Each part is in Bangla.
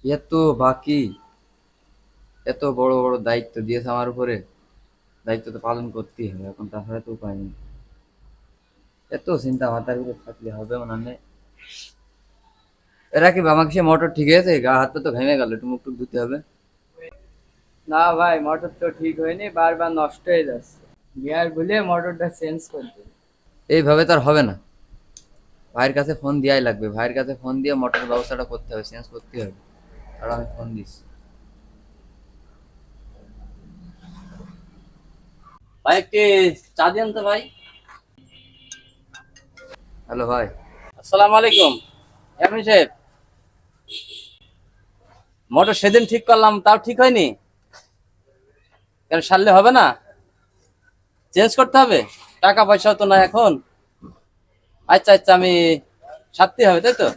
এত বাকি, এত বড় বড় দায়িত্ব দিয়েছে আমার উপরে। দায়িত্ব তো পালন করতেই হবে, এখন তাছাড়া তো উপায় নেই। এত চিন্তা মাথার ভিতরে থাকলে হবে মানে। এরা কি আমাকে সে মোটর ঠিক আছে? গা হাত পা তো ভেঙে গেল, একটু মুখ টুক ধুতে হবে। না ভাই, মোটর তো ঠিক হয়নি, বারবার নষ্ট হয়ে যাচ্ছে। গিয়ার খুলে মোটরটা চেঞ্জ করতে। এইভাবে তো আর হবে না। ভাইয়ের কাছে ফোন দেওয়াই লাগবে, ভাইয়ের কাছে ফোন দিয়ে মোটরের ব্যবস্থাটা করতে হবে, চেঞ্জ করতে হবে। আর আমি ফোন দিচ্ছি। ভাই একটি চা দিন তো ভাই। হ্যালো ভাই। আসসালামু আলাইকুম। এমনি সাহেব, মোটর সেদিন ঠিক করলাম, তাও ঠিক হয়নি কেন? সারলে হবে না? চেঞ্জ করতে হবে? টাকা পয়সাও তো না এখন। আচ্ছা আচ্ছা, আমি সারতে হবে তাই তো?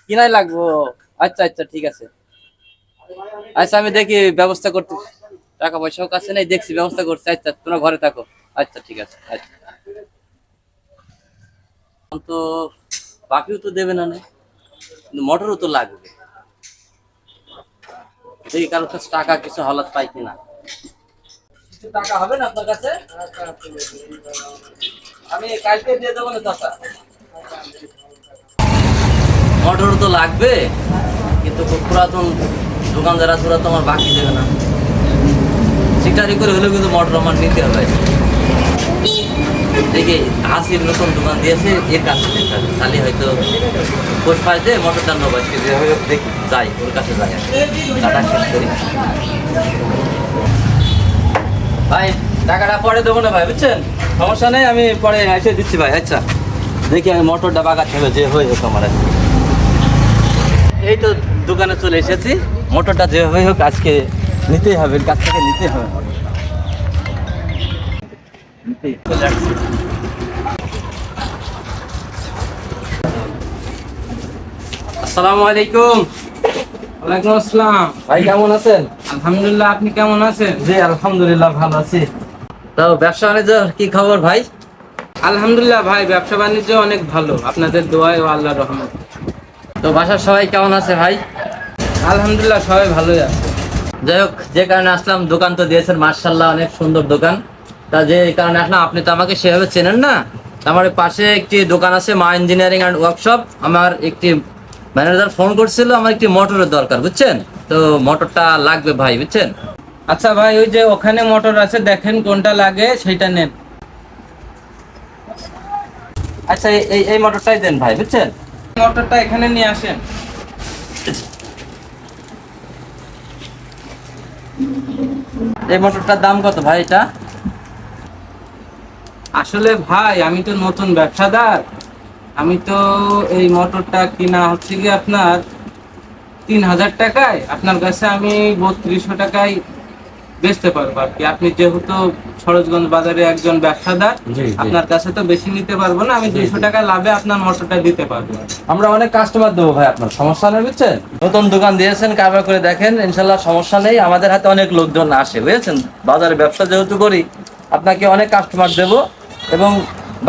কিনাই লাগবো? আচ্ছা আচ্ছা, ঠিক আছে। আচ্ছা, আমি দেখি ব্যবস্থা করতে। টাকা পয়সাও কাছে নেই, দেখছি ব্যবস্থা করছি। আচ্ছা, তোমরা ঘরে থাকো। আচ্ছা, ঠিক আছে। আচ্ছা, এখন তো বাকিও তো দেবে না, কিন্তু মোটরও তো লাগবে। দেখি কারোর কাছে টাকা কিছু হলাত পাই কিনা। কিছু টাকা হবে না আপনার কাছে? আমি কালকে দিয়ে দেবো না চাচা। মোটর তো লাগবে, কিন্তু খুব পুরাতন দোকানদার আছে, ওরা তো আমার বাকি দেবে না। সিটারি করে হলেও কিন্তু মোটর আমার নিতে হবে। দেখি হাসির নতুন দোকান দিয়েছে, এর কাছে যেতে হবে, তাহলে হয়তো পোষ পাশ দিয়ে মোটরটা নেবো। দেখি যাই, ওর কাছে যাই, টাটা শেষ করি। ভাই টাকাটা পরে দেবো না ভাই, বুঝছেন? সমস্যা নেই, আমি পরে এসে দিচ্ছি ভাই। আচ্ছা, দেখি আমি মোটরটা বাগাতে হবে, যে হয়ে হোক আমার আজকে। এই তো দোকানে চলে এসেছি। মোটরটা যে হয়ে হোক আজকে নিতেই হবে, কাছ থেকে নিতেই হবে। নিতেই চলে আসছি। আসসালামু আলাইকুম। ওয়ালাইকুম আসসালাম। ভাই কেমন আছেন? আলহামদুলিল্লাহ, আপনি কেমন আছেন? জি আলহামদুলিল্লাহ ভালো আছি। তাও ব্যবসা বাণিজ্য কি খবর ভাই? আলহামদুলিল্লাহ ভাই, ব্যবসা বাণিজ্য অনেক ভালো, আপনাদের দোয়ায় ও আল্লাহর রহমত। তো বাসার সবাই কেমন আছে ভাই? আলহামদুলিল্লাহ, সবাই ভালোই আছে। যাই হোক, যে কারণে আসলাম, দোকান তো দিয়েছেন মার্শাল্লাহ, অনেক সুন্দর দোকান। তা যে কারণে আসলাম, আপনি তো আমাকে সেভাবে চেনেন না। তা আমার পাশে একটি দোকান আছে, মা ইঞ্জিনিয়ারিং অ্যান্ড ওয়ার্কশপ। আমার একটি ম্যানেজার ফোন করছিল, আমার একটি মোটরের দরকার, বুঝছেন? তো মোটরটা লাগবে ভাই, বুঝছেন? আচ্ছা ভাই, ওই যে ওখানে মোটর আছে, দেখেন কোনটা লাগে সেটা নেন। আচ্ছা, এই এই মোটরটাই দেন ভাই, বুঝছেন? মোটরটা এখানে নিয়ে আসেন। এই মোটরটার দাম কত ভাই এটা? আসলে ভাই, আমি তো নতুন ব্যবসাদার। আমি তো এই মোটরটা কিনা হচ্ছে কি আপনার 3000 টাকায়, আপনার কাছে আমি 3200 টাকায় বেচতে পারবো আর কি। আপনি যেহেতু সরোজগঞ্জ বাজারে একজন ব্যবসাদার, জি জি আপনার কাছে তো বেশি নিতে পারবো না, আমি জি 200 টাকা লাভে আপনার মোটরটা দিতে পারবো। আমরা অনেক কাস্টমার দেবো ভাই, আপনার সমস্যা নেই, বুঝছেন? নতুন দোকান দিয়েছেন, কারবার করে দেখেন, ইনশাল্লাহ সমস্যা নেই। আমাদের হাতে অনেক লোকজন আসে, বুঝেছেন? বাজারে ব্যবসা যেহেতু করি, আপনাকে অনেক কাস্টমার দেব। এবং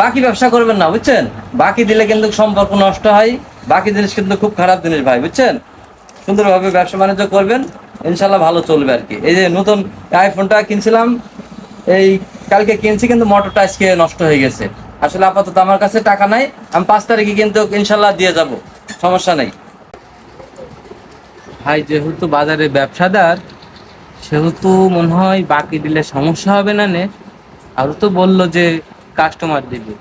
বাকি ব্যবসা করবেন না, বুঝছেন? বাকি দিলে কিন্তু সম্পর্ক নষ্ট হয়। বাকি জিনিস কিন্তু খুব খারাপ জিনিস ভাই, বুঝছেন? সুন্দরভাবে ব্যবসা বাণিজ্য করবেন, ইনশাল্লাহ ভালো চলবে আর কি। এই যে নতুন আইফোনটা কিনছিলাম, এই কালকে কিনছি, কিন্তু মোটরটা আজকে নষ্ট হয়ে গেছে। আসলে আপাতত আমার কাছে টাকা নাই, আমি 5 তারিখে কিন্তু ইনশাল্লাহ দিয়ে যাব, সমস্যা নেই। ভাই যেহেতু বাজারে ব্যবসাদার, সেহেতু মনে হয় বাকি দিলে সমস্যা হবে না নে। আর তো বললো যে কাস্টমার দিবে,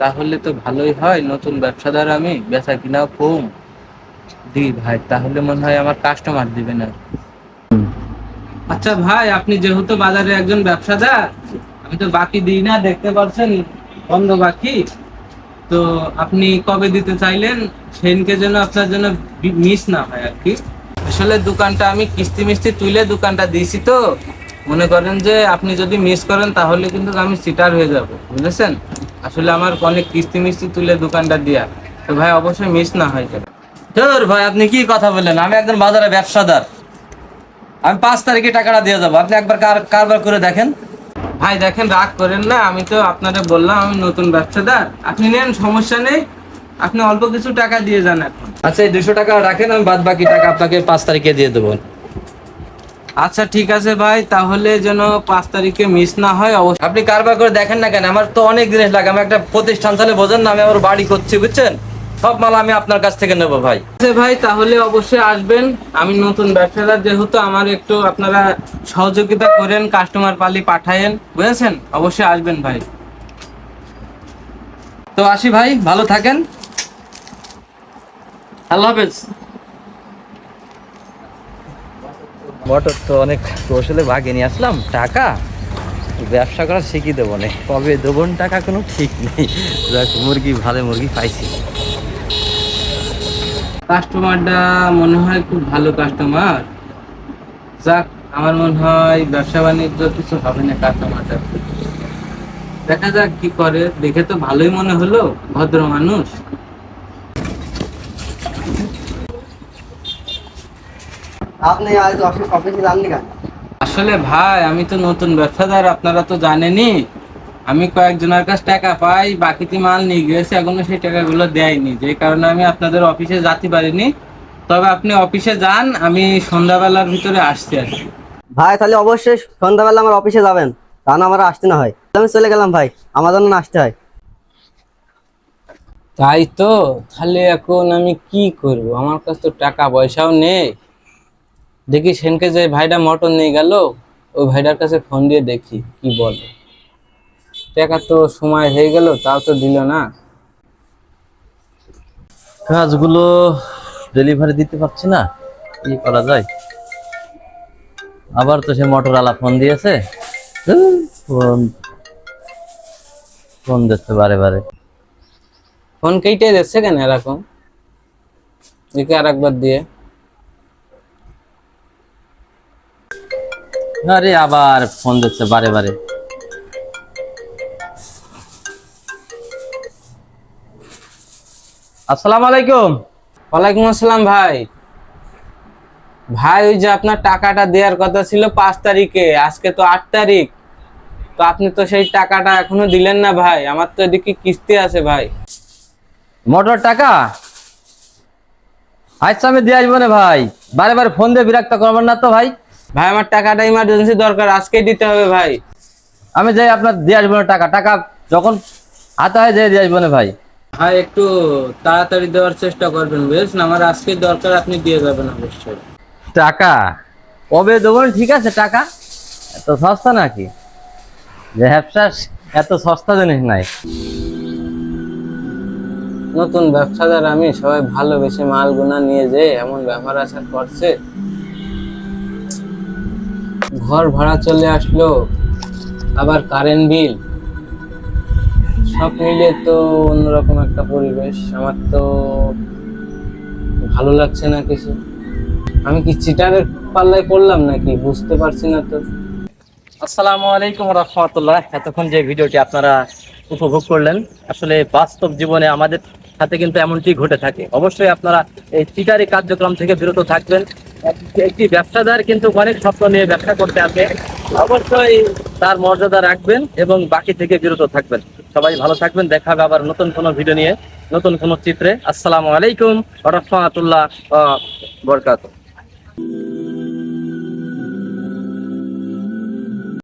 তাহলে তো ভালোই হয়। নতুন ব্যবসাদার আমি, বেচা কিনাও কম। দি ভাই, তাহলে মনে হয় আমার কাস্টমার দিবে না। আচ্ছা ভাই, আপনি যেহেতু বাজারে একজন ব্যবসাদার, আমি তো বাকি দিই না, দেখতে পাচ্ছেন বন্ধ বাকি। তো আপনি কবে দিতে চাইলেন, সেদিনকে যেন আপনার জন্য মিস না হয় আর কি। আসলে দোকানটা আমি কিস্তি মিস্তি তুলে দোকানটা দিয়েছি, তো মনে করেন যে আপনি যদি মিস করেন তাহলে কিন্তু আমি সিটার হয়ে যাব, বুঝেছেন? আসলে আমার অনেক কিস্তি মিস্তি তুলে দোকানটা দিয়া, তো ভাই অবশ্যই মিস না হয় যেন। ধর ভাই, আপনি কি কথা বললেন? আমি একজন বাজারে ব্যবসাদার, আমি 5 তারিখে টাকাটা দিয়ে যাবো, আপনি একবার কারবার করে দেখেন। ভাই দেখেন, রাগ করেন না, আমি তো আপনারা বললাম আমি নতুন ব্যবসাদার, আপনি নেন, সমস্যা নেই। আপনি অল্প কিছু টাকা দিয়ে যান এখন। আচ্ছা, এই 200 টাকা রাখেন, আমি বাদ বাকি টাকা আপনাকে 5 তারিখে দিয়ে দেবো। আচ্ছা ঠিক আছে ভাই, তাহলে যেন 5 তারিখে মিস না হয় অবশ্যই। আপনি কারবার করে দেখেন না কেন, আমার তো অনেক জিনিস লাগে, আমি একটা প্রতিষ্ঠান চালে বোঝেন না, আমি আমার বাড়ি করছি বুঝছেন, সব মাল আমি আপনার কাছ থেকে নেবো ভাই। ঠিক আছে ভাই, তাহলে অবশ্যই আসবেন। আমি নতুন ব্যবসাদার যেহেতু, আমার একটু আপনারা সহযোগিতা করেন, কাস্টমার পালি পাঠায়েন, বুঝেছেন? অবশ্যই আসবেন ভাই। তো আসি ভাই, ভালো থাকেন, আল্লাহ হাফেজ। মোটর তো অনেক কৌশলে ভাগে নিয়ে আসলাম, টাকা ব্যবসা করা শিখিয়ে দেবো না, কবে দেবো টাকা কোনো ঠিক নেই। যাক, মুরগি ভালো মুরগি পাইছি। কাস্টমারটা মনে হয় খুব ভালো কাস্টমার। যাক, আমার মনে হয় ব্যবসা বাণিজ্য কিছু হবে না কাস্টমারটা। দেখা যাক কি করে, দেখে তো ভালোই মনে হলো, ভদ্র মানুষ। আপনি আজ অফিসে যাননি কেন? আসলে ভাই, আমি তো নতুন ব্যবসাদার, আপনারা তো জানেনই। আমি কয়েকজনের কাছে টাকা পাই, বাকিতে মাল নিয়ে গেছে, এখনো সেই টাকাগুলো দেয়নি, যে কারণে আমি আপনাদের অফিসে যেতে পারিনি। তবে আপনি অফিসে যান, আমি সন্ধ্যাবেলার ভিতরে আসছি আর কি। ভাই তাহলে অবশ্যই সন্ধ্যাবেলা আমার অফিসে যাবেন, তা না আমার আসতে না হয়। আমি চলে গেলাম ভাই, আমার জন্য আসতে হয়। তাই তো, তাহলে এখন আমি কি করব? আমার কাছে তো টাকা পয়সাও নেই। দেখি সেনকে যে ভাইটা মটন নিয়ে গেল, ওই ভাইটার কাছে ফোন দিয়ে দেখি কি বলে। টাকা তো সময় হয়ে গেল, তাও তো দিল না। কাজগুলো ডেলিভারি দিতে পারছি না, কি করা যায়? আবার তো সে মোটরওয়ালা ফোন দিয়েছে, ফোন ফোন দিচ্ছে বারে বারে। ফোন কেটে যাচ্ছে কেন এরকম? দেখি আর একবার দিয়ে। আরে আবার ফোন দিচ্ছে বারে বারে। আসসালামু আলাইকুম। ওয়ালাইকুম আসসালাম ভাই। ভাই, ওই যে আপনার টাকাটা দেওয়ার কথা ছিল 5 তারিখে, আজকে তো 8 তারিখ। তো আপনি তো সেই টাকাটা এখনো দিলেন না ভাই, আমার তো এদিকে কিস্তি আছে ভাই। মোটর টাকা আচ্ছা আমি দিয়ে আসবো না ভাই, বারে বারে ফোন দিয়ে বিরক্ত করবেন না তো ভাই। ভাই, আমার টাকাটা ইমার্জেন্সি দরকার, আজকেই দিতে হবে ভাই। আমি যাই আপনার দিয়ে আসবো না, টাকা টাকা যখন হাতে হয় যাই দিয়ে আসবো না ভাই। ভাই, একটু তাড়াতাড়ি দেওয়ার চেষ্টা করবেন, বুঝেছেন? আমার আজকে দরকার, আপনি দিয়ে যাবেন অবশ্যই। টাকা কবে দেবো? ঠিক আছে, টাকা এত সস্তা নাকি? যে ব্যবসা এত সস্তা জিনিস নাই। নতুন ব্যবসাদার আমি, সবাই ভালোবেসে মাল গুনা নিয়ে যে এমন ব্যবহার আচার করছে। ঘর ভাড়া চলে আসলো, আবার কারেন্ট বিল, সব মিলে তো অন্যরকম একটা পরিবেশ। আমার তো ভালো লাগছে না কিছু। আমি কি চিটারের পাল্লায় পড়লাম নাকি, বুঝতে পারছি না তো। আসসালামু আলাইকুম রাহমাতুল্লাহ। এতক্ষণ যে ভিডিওটি আপনারা উপভোগ করলেন, আসলে বাস্তব জীবনে আমাদের সাথে কিন্তু এমনটি ঘটে থাকে। অবশ্যই আপনারা এই চিটারি কার্যক্রম থেকে বিরত থাকবেন। একটি ব্যবসাদার কিন্তু অনেক স্বপ্ন নিয়ে ব্যবসা করতে আসে, অবশ্যই তার মর্যাদা রাখবেন এবং বাকি থেকে বিরত থাকবেন। সবাই ভালো থাকবেন, দেখা হবে আবার নতুন কোনো ভিডিও নিয়ে, নতুন কোনো চিত্রে। আসসালামু আলাইকুম রাহমাতুল্লাহ ওয়া বারাকাতুহু।